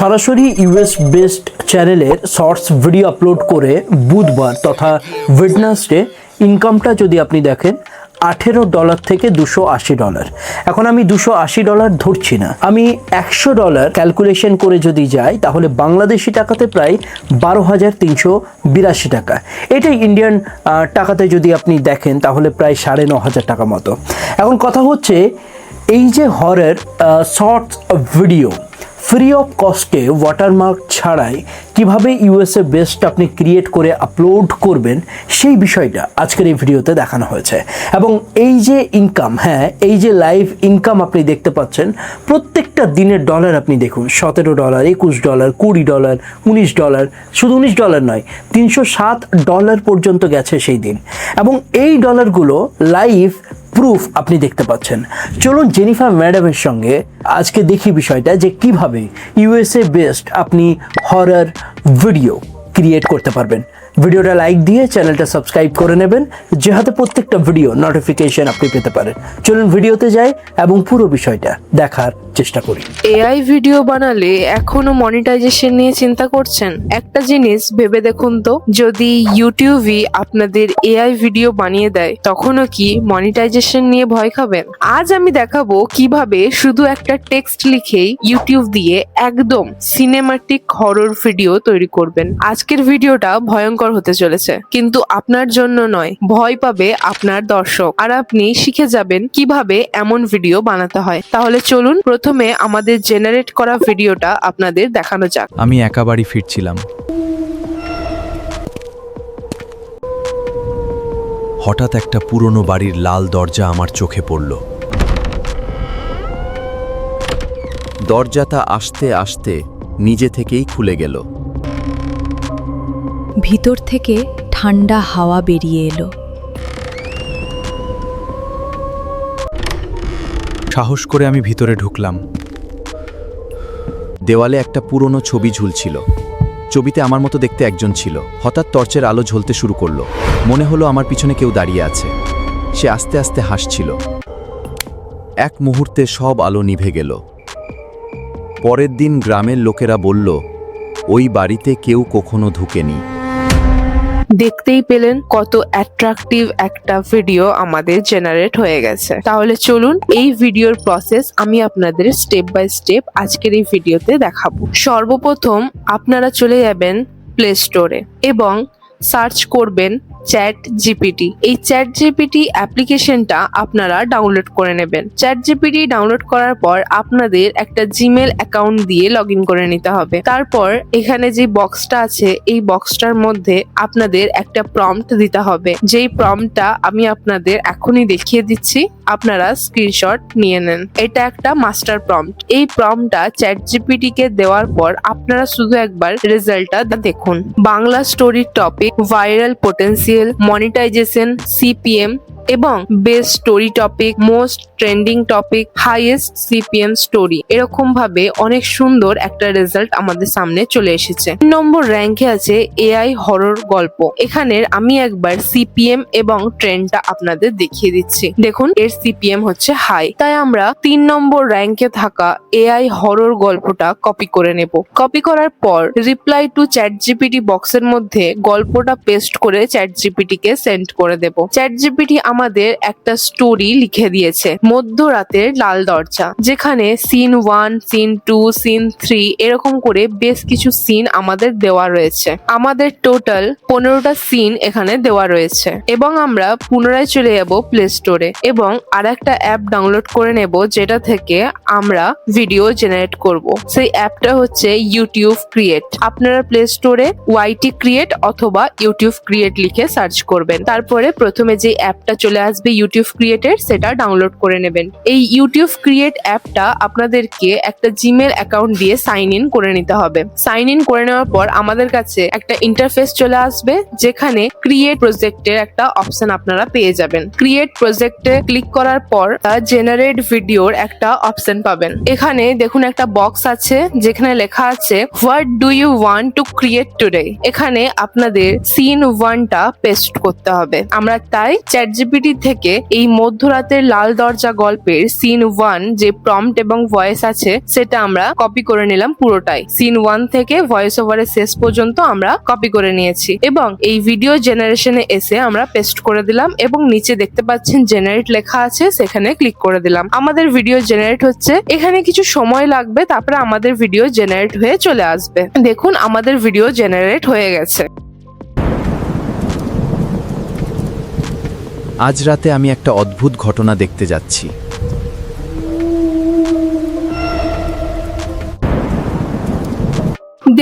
সরাসরি US based চ্যানেলের shorts video upload করে বুধবার তথা ওয়েডনেসডে ইনকামটা যদি আপনি দেখেন $18 থেকে $280। এখন আমি $280 ধরছি না, আমি $100 ক্যালকুলেশন করে যদি যাই তাহলে বাংলাদেশি টাকাতে প্রায় 12,382 টাকা। এটাই ইন্ডিয়ান টাকাতে যদি আপনি দেখেন তাহলে প্রায় 9,500 টাকা মতো। এখন কথা হচ্ছে এই যে horror shorts video free of কস্টে ওয়াটারমার্ক ছাড়াই কিভাবে ইউএসএ বেসড আপনি ক্রিয়েট করে আপলোড করবেন সেই বিষয়টা আজকের এই ভিডিওতে দেখানো হয়েছে। এবং এই যে ইনকাম, হ্যাঁ এই যে লাইভ ইনকাম আপনি দেখতে পাচ্ছেন, প্রত্যেকটা দিনের ডলার আপনি দেখুন, $17, $21, $20, $19, শুধু $19 নয়, $307 পর্যন্ত গেছে সেই দিন। এবং এই ডলারগুলো লাইভ প্রুফ আপনি দেখতে পাচ্ছেন। চলুন জেনিফার ম্যাডামের সঙ্গে আজকে দেখি বিষয়টা যে কিভাবে ইউএসএ বেসড আপনি হরর ভিডিও ক্রিয়েট করতে পারবেন। ভিডিওটা লাইক দিয়ে চ্যানেলটা সাবস্ক্রাইব করে নেবেন, যাতে প্রত্যেকটা ভিডিও নোটিফিকেশন আপনি পেতে পারেন। চলুন ভিডিওতে যাই এবং পুরো বিষয়টা দেখার চেষ্টা করি। এআই ভিডিও বানালে এখনো মনিটাইজেশন নিয়ে চিন্তা করছেন? একটা জিনিস ভেবে দেখুন তো, যদি ইউটিউবই আপনাদের এআই ভিডিও বানিয়ে দেয় তখনও কি মনিটাইজেশন নিয়ে ভয় খাবেন? আজ আমি দেখাবো কিভাবে শুধু একটা টেক্সট লিখেই ইউটিউব দিয়ে একদম সিনেমাটিক হরর ভিডিও তৈরি করবেন। আজকের ভিডিওটা ভয়ঙ্কর হতে চলেছে, কিন্তু আপনার জন্য নয়, ভয় পাবে আপনার দর্শক, আর আপনি শিখে যাবেন কিভাবে এমন ভিডিও বানাতে হয়। তাহলে চলুন প্রথমে আমাদের জেনারেট করা ভিডিওটা আপনাদের দেখানো যাক। আমি একা বাড়ি ফিরছিলাম, হঠাৎ একটা পুরনো বাড়ির লাল দরজা আমার চোখে পড়ল। দরজাটা আস্তে আস্তে নিজে থেকেই খুলে গেল। ভিতর থেকে ঠান্ডা হাওয়া বেরিয়ে এলো। সাহস করে আমি ভিতরে ঢুকলাম। দেওয়ালে একটা পুরনো ছবি ঝুলছিল। ছবিতে আমার মতো দেখতে একজন ছিল। হঠাৎ টর্চের আলো জ্বলতে শুরু করলো। মনে হলো আমার পিছনে কেউ দাঁড়িয়ে আছে। সে আস্তে আস্তে হাসছিল। এক মুহূর্তে সব আলো নিভে গেল। পরের দিন গ্রামের লোকেরা বলল, ওই বাড়িতে কেউ কখনো ঢুকেনি। দেখতেই পেলেন কত অ্যাট্রাকটিভ একটা ভিডিও আমাদের জেনারেট হয়ে গেছে। তাহলে চলুন এই ভিডিওর প্রসেস আমি আপনাদের স্টেপ বাই স্টেপ আজকের এই ভিডিওতে দেখাবো। সর্বপ্রথম আপনারা চলে যাবেন প্লে স্টোরে এবং সার্চ করবেন চ্যাট জিপিটি। এই চ্যাট জিপিটি অ্যাপ্লিকেশনটা আপনারা ডাউনলোড করে নেবেন। চ্যাট জিপিটি ডাউনলোড করার পর আপনাদের একটা জিমেল অ্যাকাউন্ট দিয়ে লগ ইন করে নিতে হবে। তারপর এখানে যে বক্সটা আছে এই বক্সটার মধ্যে আপনাদের একটা প্রম্পট দিতে হবে, যেই প্রম্পটটা আমি আপনাদের এখনই দেখিয়ে দিচ্ছি, আপনারা স্ক্রিনশট নিয়ে নেন। এটা একটা মাস্টার প্রম্পট। এই প্রম্পটটা চ্যাট জিপিটি কে দেওয়ার পর আপনারা শুধু একবার রেজাল্টটা দেখুন। Bangla story topic, viral potential, monetisation, CPM এবং best story topic, most trending topic, highest CPM story, এরকম ভাবে অনেক সুন্দর একটা রেজাল্ট আমাদের সামনে চলে এসেছে। 3 নম্বর র্যাঙ্কে আছে এআই হরর গল্প। এখানে আমি একবার সিপিএম এবং ট্রেন্ডটা আপনাদের দেখিয়ে দিচ্ছি। দেখুন এর সিপিএম হচ্ছে হাই, তাই আমরা 3 নম্বর র্যাঙ্কে থাকা এআই হরর গল্পটা কপি করে নেব। কপি করার পর রিপ্লাই টু চ্যাট জিপিটি বক্সের মধ্যে গল্পটা পেস্ট করে চ্যাট জিপিটি কে সেন্ড করে দেব। চ্যাট জিপিটি আমাদের একটা স্টোরি লিখে দিয়েছে, মধ্যরাতের লাল দরজা, যেখানে সিন 1, সিন 2, সিন 3 এরকম করে বেশ কিছু সিন আমাদের দেওয়া রয়েছে। আমাদের টোটাল 15টা সিন এখানে দেওয়া রয়েছে। এবং আমরা পুনরায় চলে যাব প্লে স্টোরে এবং আরেকটা অ্যাপ ডাউনলোড করে নেব, যেটা থেকে আমরা ভিডিও জেনারেট করব। সেই অ্যাপটা হচ্ছে ইউটিউব ক্রিয়েট। আপনারা প্লে স্টোরে ওয়াইটি ক্রিয়েট অথবা ইউটিউব ক্রিয়েট লিখে সার্চ করবেন। তারপরে প্রথমে যে অ্যাপটা চলে আসবে ইউটিউব ক্রিয়েটের, সেটা ডাউনলোড করে নেবেন। এই ইউটিউব ক্রিয়েট অ্যাপটা আপনাদেরকে একটা জিমেল অ্যাকাউন্ট দিয়ে সাইন ইন করে নিতে হবে। সাইন ইন করে নেওয়ার পর আমাদের কাছে একটা ইন্টারফেস চলে আসবে, যেখানে ক্রিয়েট প্রজেক্টের একটা অপশন আপনারা পেয়ে যাবেন। ক্রিয়েট প্রজেক্টে ক্লিক করার পর জেনারেট ভিডিওর একটা অপশন পাবেন। এখানে দেখুন একটা বক্স আছে যেখানে লেখা আছে what do you want to create today. এখানে আপনাদের সিন 1টা পেস্ট করতে হবে। আমরা তাই চ্যাট জিপিটি থেকে এই মধ্যরাতের লাল দরজা গল্পের সিন 1 যে প্রম্পট এবং ভয়েস আছে সেটা আমরা কপি করে নিলাম পুরোটাই। সিন 1 থেকে ভয়েস ওভারের শেষ পর্যন্ত আমরা কপি করে নিয়েছি এবং এই ভিডিও জেনারেশনে এসে আমরা পেস্ট করে দিলাম এবং নিচে দেখতে পাচ্ছেন জেনারেট লেখা আছে, সেখানে ক্লিক করে দিলাম। আমাদের ভিডিও জেনারেট হচ্ছে, এখানে কিছু সময় লাগবে, তারপরে আমাদের ভিডিও জেনারেট হয়ে চলে আসবে। দেখুন আমাদের ভিডিও জেনারেট হয়ে গেছে। আজ রাতে আমি একটা অদ্ভুত ঘটনা দেখতে যাচ্ছি।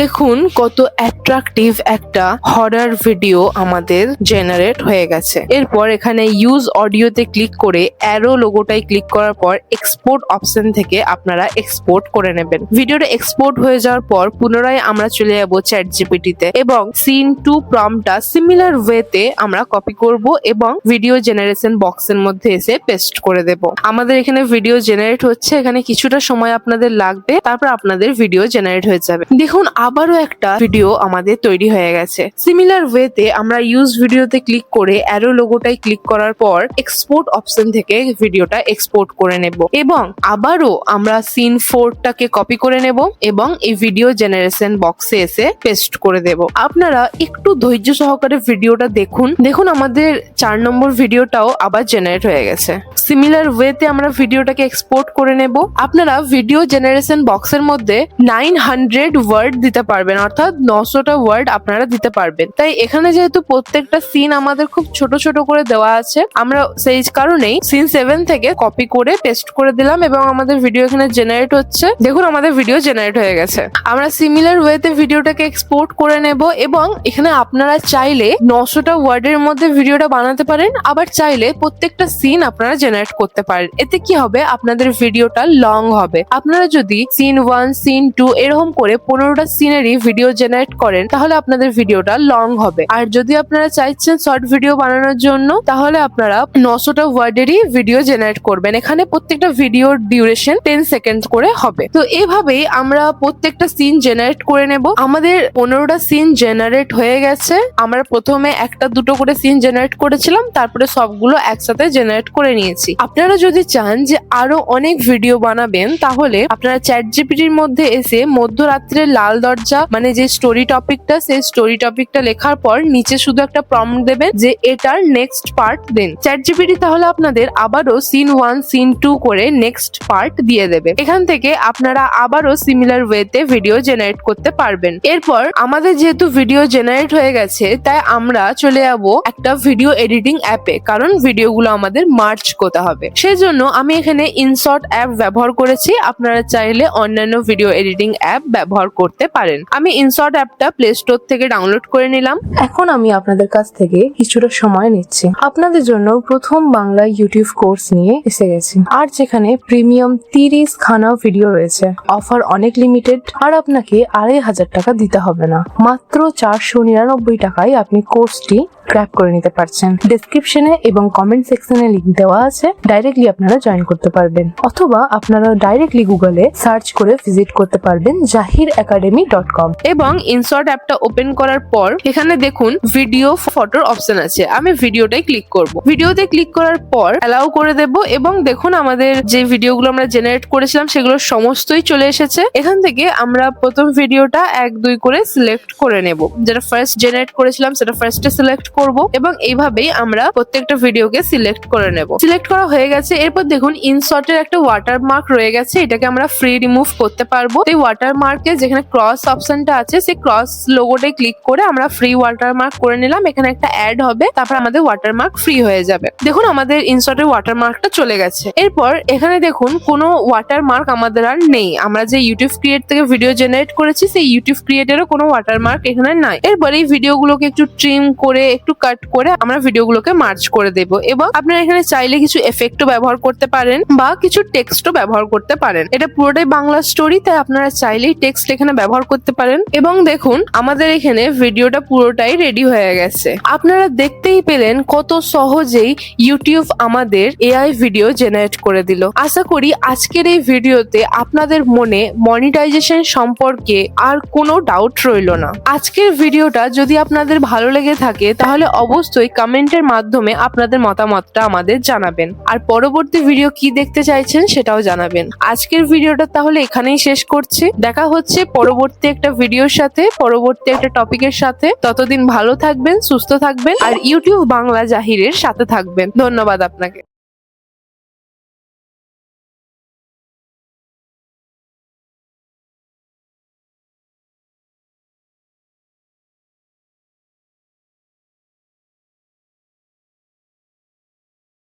দেখুন কত অ্যাট্রাকটিভ একটা হরর ভিডিও আমাদের জেনারেট হয়ে গেছে। এরপর এখানে ইউজ অডিওতে ক্লিক করে অ্যারো লোগোটাই ক্লিক করার পর এক্সপোর্ট অপশন থেকে আপনারা এক্সপোর্ট করে নেবেন। ভিডিওটা এক্সপোর্ট হয়ে যাওয়ার পর পুনরায় আমরা চলে যাব চ্যাট জিপিটিতে এবং সিন 2 প্রম্পটটা সিমিলার ওয়েতে আমরা কপি করব এবং ভিডিও জেনারেশন বক্সের মধ্যে এসে পেস্ট করে দেব। আমাদের এখানে ভিডিও জেনারেট হচ্ছে, এখানে কিছুটা সময় আপনাদের লাগবে, তারপর আপনাদের ভিডিও জেনারেট হয়ে যাবে। দেখুন আবারও একটা ভিডিও আমাদের তৈরি হয়ে গেছে। সিমিলার ওয়েতে আমরা ইউজ ভিডিওতে ক্লিক করে অ্যারো লোগোটাই ক্লিক করার পর এক্সপোর্ট অপশন থেকে ভিডিওটা এক্সপোর্ট করে নেব এবং আবারও আমরা সিন 4টাকে কপি করে নেব এবং এই ভিডিও জেনারেশন বক্সে এসে পেস্ট করে দেব। আপনারা একটু ধৈর্য সহকারে ভিডিওটা দেখুন। দেখুন আমাদের 4 নম্বর ভিডিওটাও আবার জেনারেট হয়ে গেছে। সিমিলার ওয়েতে আমরা ভিডিওটাকে এক্সপোর্ট করে নেব। আপনারা ভিডিও জেনারেশন বক্সের মধ্যে 900 ওয়ার্ড দিতে পারবেন, অর্থাৎ 900টা ওয়ার্ড আপনারা দিতে পারবেন। তাই এখানে যেহেতু প্রত্যেকটা সিন আমাদের খুব ছোট ছোট করে দেওয়া আছে, আমরা সেই কারণেই সিন 7 থেকে কপি করে পেস্ট করে দিলাম এবং আমাদের ভিডিও এখানে জেনারেট হচ্ছে। দেখুন আমাদের ভিডিও জেনারেট হয়ে গেছে। আমরা সিমিলার ওয়েতে ভিডিওটাকে এক্সপোর্ট করে নেব এবং এখানে আপনারা চাইলে 900টা ওয়ার্ডের মধ্যে ভিডিওটা বানাতে পারেন, আবার চাইলে প্রত্যেকটা সিন আপনারা জেনারেট করতে পারেন। এতে কি হবে, আপনাদের ভিডিওটা লং হবে। আপনারা যদি সিন 1 সিন 2 এরকম করে 15টা সিনেরই ভিডিও জেনারেট করেন তাহলে আপনাদের ভিডিওটা লং হবে। আর যদি আপনারা চাইছেন শর্ট ভিডিও বানানোর জন্য তাহলে আপনারা 900টা ওয়ার্ডেরই ভিডিও জেনারেট করবেন। এখানে প্রত্যেকটা ভিডিওর ডিউরেশন 10 সেকেন্ড করে হবে। তো এইভাবেই আমরা প্রত্যেকটা সিন জেনারেট করে নেব। আমাদের 15টা সিন জেনারেট হয়ে গেছে। আমরা প্রথমে একটা দুটো করে সিন জেনারেট করেছিলাম, তারপরে সবগুলো একসাথে জেনারেট করে নিয়েছি। আপনারা যদি চান যে আরো অনেক ভিডিও বানাবেন তাহলে আপনারা চ্যাট জিপিটির মধ্যে এসে মধ্যরাত্রের লাল দরজা মানে যে স্টোরি টপিকটা, সেই স্টোরি টপিকটা লেখার পর নিচে শুধু একটা প্রম্পট দেবেন যে এটার নেক্সট পার্ট দিন। চ্যাট জিপিটি তাহলে আপনাদের আবারও সিন 1 সিন 2 করে নেক্সট পার্ট দিয়ে দেবে। এখান থেকে আপনারা আবারও সিমিলার ওয়েতে ভিডিও জেনারেট করতে পারবেন। এরপর আমাদের যেহেতু ভিডিও জেনারেট হয়ে গেছে তাই আমরা চলে যাব একটা ভিডিও এডিটিং অ্যাপে, কারণ ভিডিওগুলো আমাদের মার্জ করতে হবে। সেই জন্য আমি এখানে ইনশর্ট অ্যাপ ব্যবহার করেছি। আপনারা চাইলে অন্যান্য ভিডিও এডিটিং অ্যাপ ব্যবহার করতে পারেন। আমি ইনশর্ট অ্যাপটা প্লে স্টোর থেকে ডাউনলোড করে নিলাম। এখন আমি আপনাদের কাছ থেকে কিছুটা সময় নিচ্ছি। আপনাদের জন্য প্রথম বাংলা ইউটিউব কোর্স নিয়ে এসে গেছি, আর যেখানে প্রিমিয়াম 30 খানা ভিডিও রয়েছে। অফার অনেক লিমিটেড, আর আপনাকে 2500 টাকা দিতে হবে না। মাত্র 499 টাকায় আপনি কোর্সটি গ্র্যাব করে নিতে পারছেন। ডেসক্রিপশনে এবং কমেন্ট সেকশনে লিংক দেওয়া আছে, ডাইরেক্টলি আপনারা জয়েন করতে পারবেন, অথবা আপনারা ডাইরেক্টলি গুগলে সার্চ করে ভিজিট করতে পারবেন jahiracademy.com। এবং ইনশর্ট অ্যাপটা ওপেন করার পর এখানে দেখুন ভিডিও ফটোর অপশন আছে। আমি ভিডিওটাই ক্লিক করব। ভিডিওতে ক্লিক করার পর অ্যালাউ করে দেব এবং দেখুন আমাদের যে ভিডিওগুলো আমরা জেনারেট করেছিলাম সেগুলো সমস্তই চলে এসেছে। এখান থেকে আমরা প্রথম ভিডিওটা 1 2 করে সিলেক্ট করে নেব। যেটা ফার্স্ট জেনারেট করেছিলাম সেটা ফার্স্টে সিলেক্ট করব এবং এইভাবেই আমরা প্রত্যেকটা ভিডিওকে সিলেক্ট করে নেব। সিলেক্ট করা হয়ে গেছে। এরপর দেখুন ইনশর্টের একটা ওয়াটারমার্ক রয়ে গেছে, এটাকে আমরা ফ্রি রিমুভ করতে পারবো। এই ওয়াটারমার্কে যেখানে ক্রস অপশনটা আছে সেই ক্রস লোগোটাই ক্লিক করে আমরা ফ্রি ওয়াটারমার্ক করে নিলাম। এখানে একটা অ্যাড হবে, তারপর আমাদের ওয়াটারমার্ক ফ্রি হয়ে যাবে। দেখুন আমাদের ইনশর্টের ওয়াটারমার্কটা চলে গেছে। এরপর এখানে দেখুন কোনো ওয়াটারমার্ক আমাদের আর নেই। আমরা যে ইউটিউব ক্রিয়েট থেকে ভিডিও জেনারেট করেছি সেই ইউটিউব ক্রিয়েটেরও কোনো ওয়াটারমার্ক এখানে নাই। এরপর এই ভিডিওগুলোকে একটু ট্রিম করে একটু কাট করে আমরা ভিডিওগুলোকে মার্জ করে দেব এবং আপনারা এখানে চাইলে কিছু এফেক্টও ব্যবহার করতে পারেন বা কিছু টেক্সটও ব্যবহার করতে পারেন। এটা পুরোটাই বাংলা স্টোরি, তাই আপনারা চাইলেই টেক্সট এখানে ব্যবহার ব্যবহার করতে পারেন। এবং দেখুন আমাদের এখানে ভিডিওটা পুরোটাই রেডি হয়ে গেছে। আপনারা দেখতেই পেলেন কত সহজেই ইউটিউব আমাদের এআই ভিডিও জেনারেট করে দিল। আশা করি আজকের এই ভিডিওতে আপনাদের মনে মনিটাইজেশন সম্পর্কে আর কোনো ডাউট রইল না। আজকের ভিডিওটা যদি আপনাদের ভালো লেগে থাকে তাহলে অবশ্যই কমেন্টের মাধ্যমে আপনাদের মতামতটা আমাদের জানাবেন, আর পরবর্তী ভিডিও কি দেখতে চাইছেন সেটাও জানাবেন। আজকের ভিডিওটা তাহলে এখানেই শেষ করছি। দেখা হচ্ছে পরবর্তী একটা ভিডিওর সাথে, পরবর্তী একটা টপিকের সাথে। ততদিন ভালো থাকবেন, সুস্থ থাকবেন আর ইউটিউব বাংলা জাহিরের সাথে থাকবেন। ধন্যবাদ আপনাকে।